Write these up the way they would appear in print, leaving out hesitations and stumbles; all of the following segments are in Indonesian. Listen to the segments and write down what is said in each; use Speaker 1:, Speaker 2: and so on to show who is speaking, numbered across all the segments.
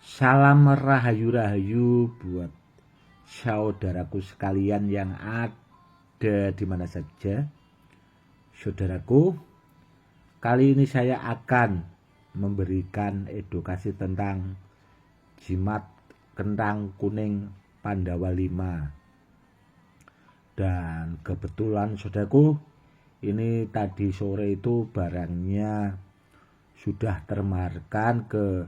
Speaker 1: Salam rahayu-rahayu buat saudaraku sekalian yang ada di mana saja. Saudaraku, kali ini saya akan memberikan edukasi tentang jimat kentang kuning Pandawa 5. Dan kebetulan saudaraku, ini tadi sore itu barangnya sudah termarkan ke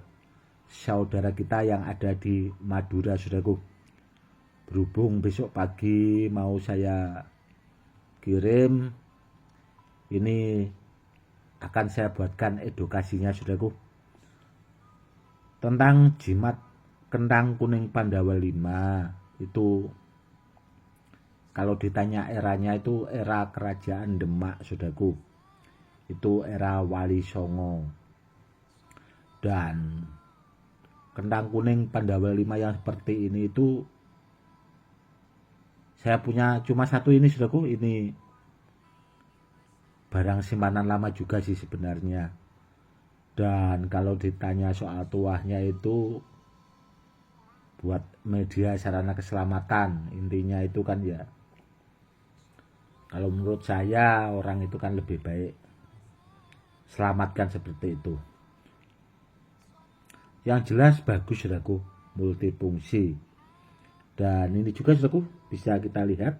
Speaker 1: saudara kita yang ada di Madura, saudaraku. Berhubung besok pagi mau saya kirim, ini akan saya buatkan edukasinya, saudaraku, tentang jimat kentang kuning Pandawa 5. Itu kalau ditanya eranya itu era kerajaan Demak, saudaraku. Itu era Wali Songo. Dan kentang kuning Pandawa 5 yang seperti ini itu saya punya cuma satu ini, saudaraku. Ini barang simpanan lama juga sih sebenarnya. Dan kalau ditanya soal tuahnya itu buat media sarana keselamatan. Intinya itu kan ya, kalau menurut saya orang itu kan lebih baik selamatkan seperti itu. Yang jelas bagus, saudaraku, multifungsi. Dan ini juga, saudaraku, bisa kita lihat.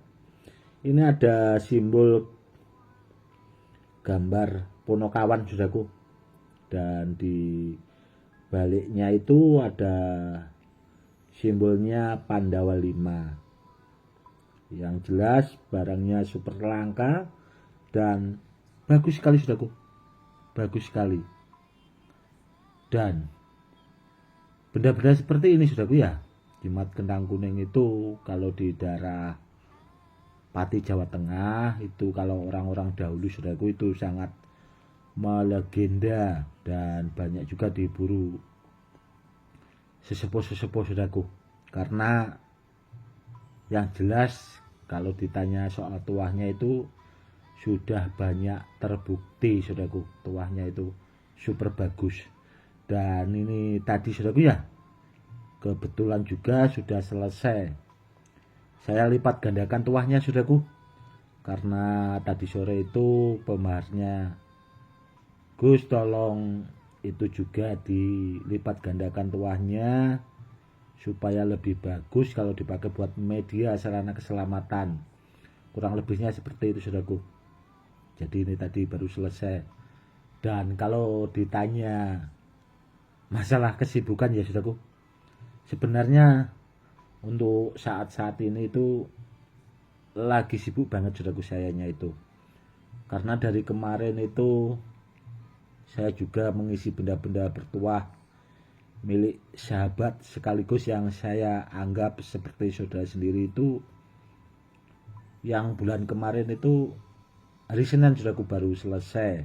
Speaker 1: Ini ada simbol gambar Ponokawan, saudaraku. Dan di baliknya itu ada simbolnya Pandawa 5. Yang jelas barangnya super langka dan bagus sekali, saudaraku. Bagus sekali. Dan benda-benda seperti ini, saudaraku, ya, jimat kentang kuning itu kalau di daerah Pati, Jawa Tengah, itu kalau orang-orang dahulu, saudaraku, itu sangat melegenda dan banyak juga diburu sesepuh-sesepuh, saudaraku. Karena yang jelas kalau ditanya soal tuahnya itu sudah banyak terbukti, saudaraku, tuahnya itu super bagus. Dan ini tadi, saudaraku, ya, kebetulan juga sudah selesai. Saya lipat gandakan tuahnya, saudaraku, karena tadi sore itu pembaharnya Gus tolong itu juga dilipat gandakan tuahnya supaya lebih bagus kalau dipakai buat media sarana keselamatan. Kurang lebihnya seperti itu, saudaraku. Jadi ini tadi baru selesai. Dan kalau ditanya masalah kesibukan, ya, saudaraku, sebenarnya untuk saat-saat ini itu lagi sibuk banget, saudaraku, sayanya itu. Karena dari kemarin itu saya juga mengisi benda-benda bertuah milik sahabat sekaligus yang saya anggap seperti saudara sendiri itu. Yang bulan kemarin itu hari Senin, saudaraku, baru selesai.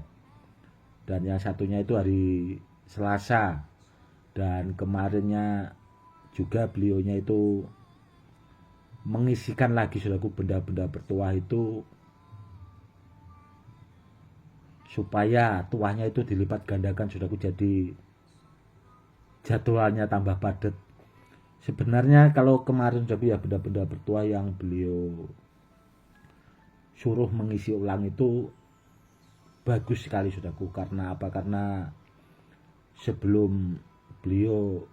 Speaker 1: Dan yang satunya itu hari Selasa. Dan kemarinnya juga beliaunya itu mengisikan lagi, saudaraku, benda-benda bertuah itu supaya tuahnya itu dilipat gandakan, saudaraku. Jadi jadwalnya tambah padat. Sebenarnya kalau kemarin, saudaraku, ya, benda-benda bertuah yang beliau suruh mengisi ulang itu bagus sekali, saudaraku. Karena apa? Karena sebelum beliau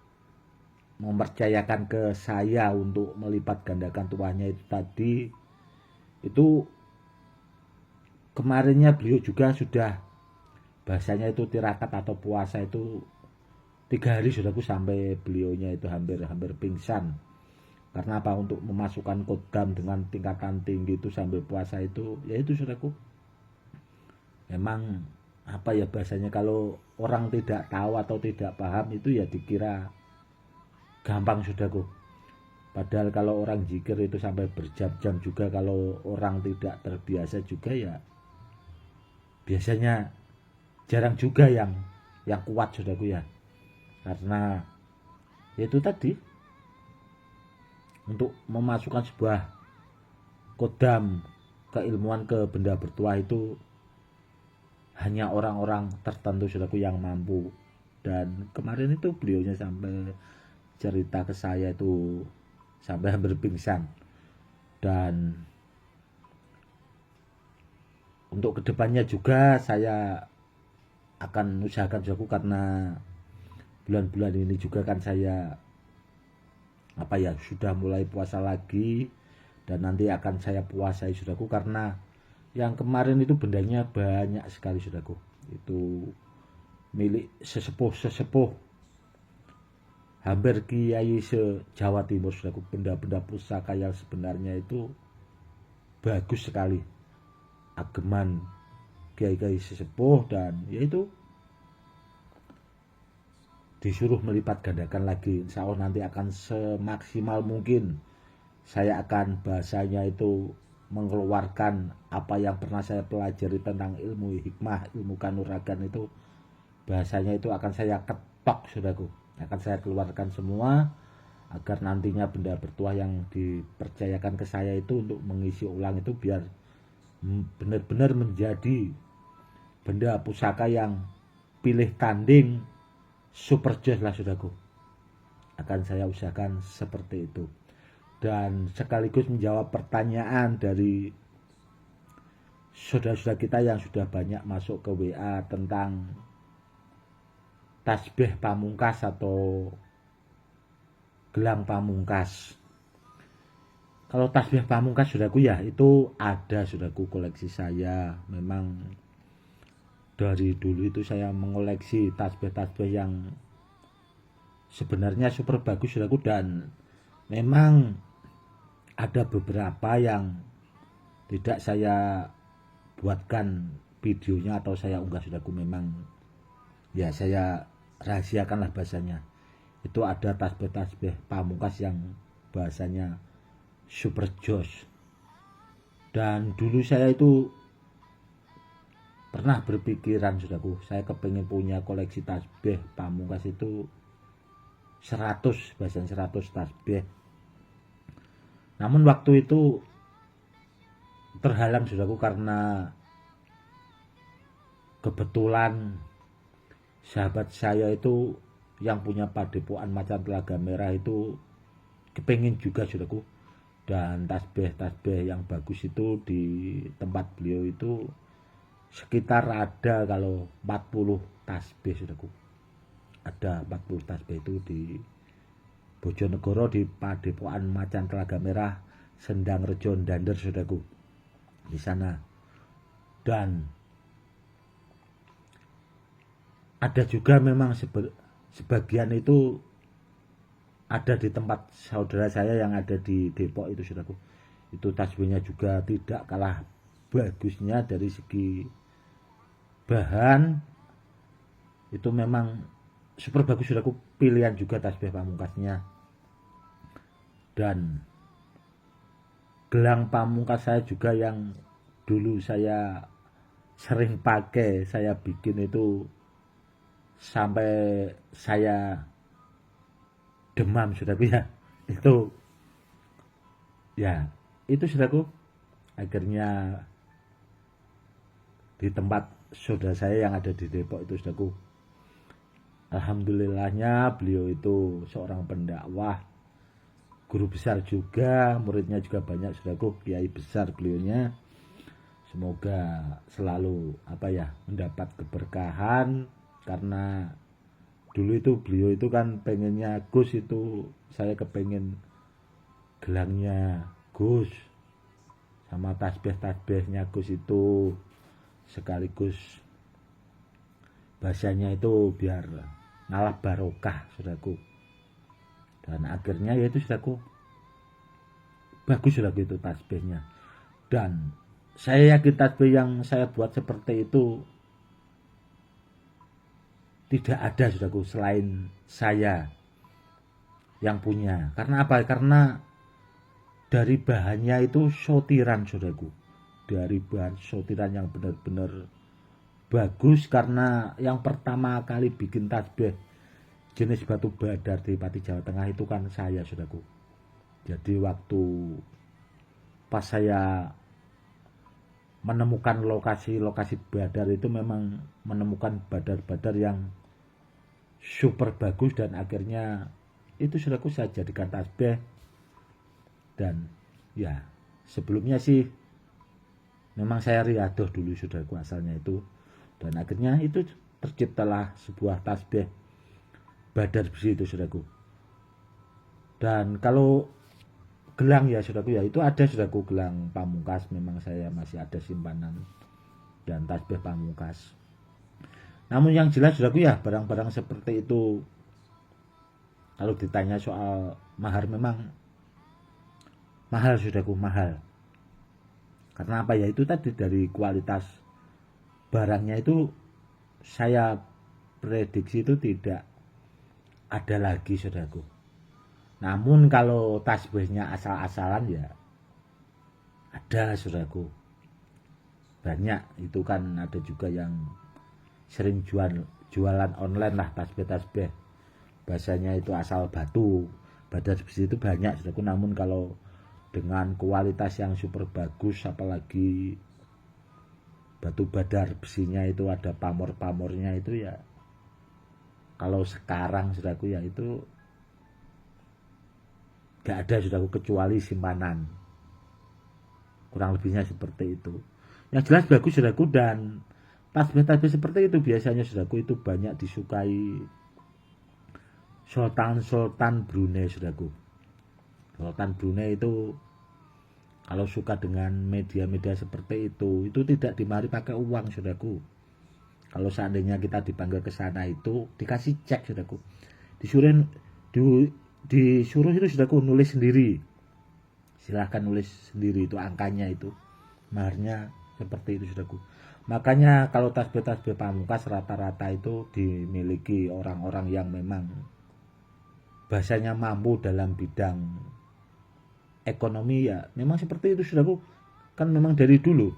Speaker 1: mempercayakan ke saya untuk melipat gandakan tuahnya itu tadi, itu kemarinnya beliau juga sudah bahasanya itu tirakat atau puasa itu 3 hari, saudaraku, sampai beliaunya itu hampir pingsan. Karena apa? Untuk memasukkan kodam dengan tingkatan tinggi itu sambil puasa itu, ya itu, saudaraku. Memang apa ya bahasanya, kalau orang tidak tahu atau tidak paham itu ya dikira gampang, saudaraku. Padahal kalau orang zikir itu sampai berjam-jam juga, kalau orang tidak terbiasa juga ya biasanya jarang juga yang kuat, saudaraku, ya. Karena itu tadi, untuk memasukkan sebuah kodam keilmuan ke benda bertuah itu hanya orang-orang tertentu, saudaraku, yang mampu. Dan kemarin itu beliaunya sampai cerita ke saya itu sampai hampir pingsan. Dan untuk kedepannya juga saya akan usahakan saudaraku, karena bulan-bulan ini juga kan saya sudah mulai puasa lagi, dan nanti akan saya puasai saudaraku, karena yang kemarin itu bendanya banyak sekali saudaraku. Itu milik sesepuh hampir kiai se-Jawa Timur saudaraku. Benda-benda pusaka yang sebenarnya itu bagus sekali, ageman kiai-kiai sesepuh, dan yaitu disuruh melipat gandakan lagi. Insya Allah nanti akan semaksimal mungkin saya akan bahasanya itu mengeluarkan apa yang pernah saya pelajari tentang ilmu hikmah, ilmu kanuragan itu, bahasanya itu akan saya ketok saudaraku, akan saya keluarkan semua, agar nantinya benda bertuah yang dipercayakan ke saya itu untuk mengisi ulang itu biar benar-benar menjadi benda pusaka yang pilih tanding super joss lah saudaraku. Akan saya usahakan seperti itu. Dan sekaligus menjawab pertanyaan dari saudara-saudara kita yang sudah banyak masuk ke WA tentang tasbih pamungkas atau gelang pamungkas. Kalau tasbih pamungkas saudaraku ya itu ada saudaraku, koleksi saya. Memang dari dulu itu saya mengoleksi tasbih-tasbih yang sebenarnya super bagus saudaraku, dan memang ada beberapa yang tidak saya buatkan videonya atau saya unggah saudaraku. Memang ya saya rahasiakanlah bahasanya. Itu ada tasbih-tasbih pamungkas yang bahasanya super joss. Dan dulu saya itu pernah berpikiran saudaraku, saya kepengen punya koleksi tasbih pamungkas itu 100, bahasanya 100 tasbih. Namun waktu itu terhalang saudaraku, karena kebetulan sahabat saya itu yang punya padepokan Macan Telaga Merah itu kepengin juga saudaraku, dan tasbih-tasbih yang bagus itu di tempat beliau itu sekitar ada kalau 40 tasbih saudaraku. Ada 40 tasbih itu di Bojonegoro di padepokan Macan Telaga Merah Sendang Rejo Dander saudaraku, di sana. Dan ada juga memang sebagian itu ada di tempat saudara saya yang ada di Depok itu saudaraku. Itu tasbihnya juga tidak kalah bagusnya dari segi bahan, itu memang super bagus saudaraku. Pilihan juga tasbih pamungkasnya. Dan gelang pamungkas saya juga yang dulu saya sering pakai, saya bikin itu sampai saya demam saudaraku ya. Itu ya, itu saudaraku, akhirnya di tempat saudara saya yang ada di Depok itu saudaraku, alhamdulillahnya beliau itu seorang pendakwah, guru besar juga, muridnya juga banyak saudaraku, kiai besar beliaunya. Semoga selalu mendapat keberkahan, karena dulu itu beliau itu kan pengennya Gus itu, saya kepengen gelangnya Gus sama tasbih-tasbihnya Gus itu sekaligus bahasanya itu biar ngalah barokah saudaraku. Dan akhirnya yaitu saudaraku bagus saudaraku itu tasbihnya. Dan saya yakin tasbih yang saya buat seperti itu tidak ada saudaraku selain saya yang punya. Karena apa? Karena dari bahannya itu sortiran saudaraku, dari bahan sortiran yang benar-benar bagus. Karena yang pertama kali bikin tasbih jenis batu badar di Pati Jawa Tengah itu kan saya saudaraku. Jadi waktu pas saya menemukan lokasi-lokasi badar itu memang menemukan badar-badar yang super bagus, dan akhirnya itu saudaraku saya jadikan tasbih. Dan ya sebelumnya sih memang saya riadoh dulu saudaraku asalnya itu, dan akhirnya itu terciptalah sebuah tasbih badar besi itu saudaraku. Dan kalau gelang ya saudaraku ya, itu ada saudaraku gelang pamungkas, memang saya masih ada simpanan, dan tasbih pamungkas. Namun yang jelas saudaraku ya, barang-barang seperti itu kalau ditanya soal mahar, memang mahal saudaraku, mahal. Karena apa ya, itu tadi dari kualitas barangnya itu saya prediksi itu tidak ada lagi saudaraku. Namun kalau tasbihnya asal-asalan ya ada saudaraku, banyak. Itu kan ada juga yang sering jualan online lah tasbih-tasbih, bahasanya itu asal batu badar besi, itu banyak saudaraku. Namun kalau dengan kualitas yang super bagus, apalagi batu badar besinya itu ada pamor-pamornya, itu ya kalau sekarang saudaraku ya itu gak ada saudaraku, kecuali simpanan. Kurang lebihnya seperti itu. Yang jelas bagus saudaraku. Dan tasbih-tasbih seperti itu biasanya saudaraku itu banyak disukai Sultan Brunei saudaraku. Sultan Brunei itu kalau suka dengan media-media seperti itu tidak dimari pakai uang saudaraku. Kalau seandainya kita dipanggil ke sana itu dikasih cek saudaraku, disuruh itu saudaraku nulis sendiri, silahkan nulis sendiri itu angkanya, itu maharnya seperti itu saudaraku. Makanya kalau tasbih-tasbih pamungkas rata-rata itu dimiliki orang-orang yang memang bahasanya mampu dalam bidang ekonomi ya, memang seperti itu saudaraku. Kan memang dari dulu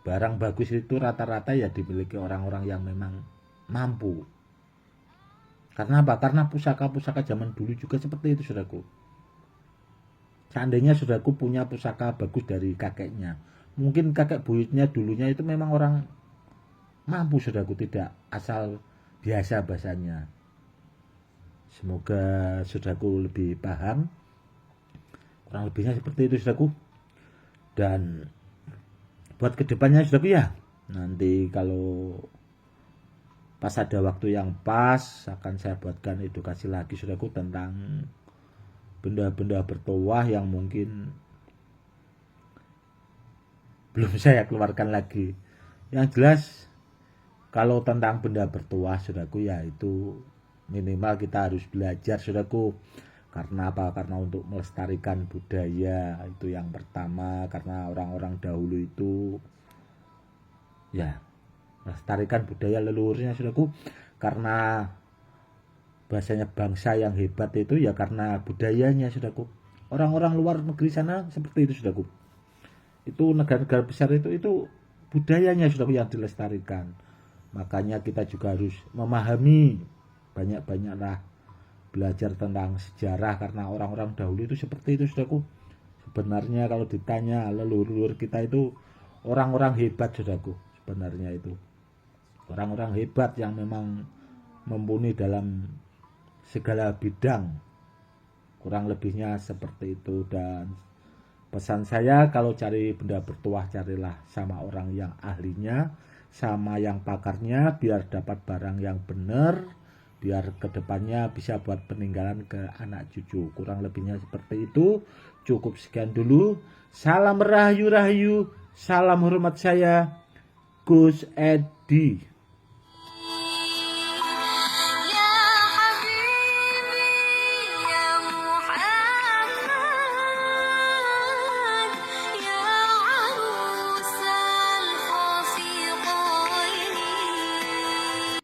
Speaker 1: barang bagus itu rata-rata ya dimiliki orang-orang yang memang mampu. Karena apa? Karena pusaka-pusaka zaman dulu juga seperti itu saudaraku. Seandainya saudaraku punya pusaka bagus dari kakeknya, mungkin kakek buyutnya dulunya itu memang orang mampu saudaraku, tidak asal biasa bahasanya. Semoga saudaraku lebih paham. Kurang lebihnya seperti itu saudaraku. Dan buat kedepannya saudaraku ya, nanti kalau pas ada waktu yang pas akan saya buatkan edukasi lagi saudaraku tentang benda-benda bertuah yang mungkin belum saya keluarkan lagi. Yang jelas kalau tentang benda bertuah saudaraku ya, itu minimal kita harus belajar saudaraku. Karena apa? Karena untuk melestarikan budaya, itu yang pertama. Karena orang-orang dahulu itu ya melestarikan budaya leluhurnya saudaraku. Karena bahasanya bangsa yang hebat itu ya karena budayanya saudaraku. Orang-orang luar negeri sana seperti itu saudaraku. Itu negara-negara besar itu budayanya saudaraku yang dilestarikan. Makanya kita juga harus memahami, banyak-banyaklah belajar tentang sejarah, karena orang-orang dahulu itu seperti itu saudaraku. Sebenarnya kalau ditanya leluhur kita itu orang-orang hebat saudaraku. Sebenarnya itu orang-orang hebat yang memang mumpuni dalam segala bidang. Kurang lebihnya seperti itu. Dan pesan saya, kalau cari benda bertuah carilah sama orang yang ahlinya, sama yang pakarnya, biar dapat barang yang benar, biar kedepannya bisa buat peninggalan ke anak cucu. Kurang lebihnya seperti itu. Cukup sekian dulu. Salam rahayu-rahayu, salam hormat saya, Gus Edi.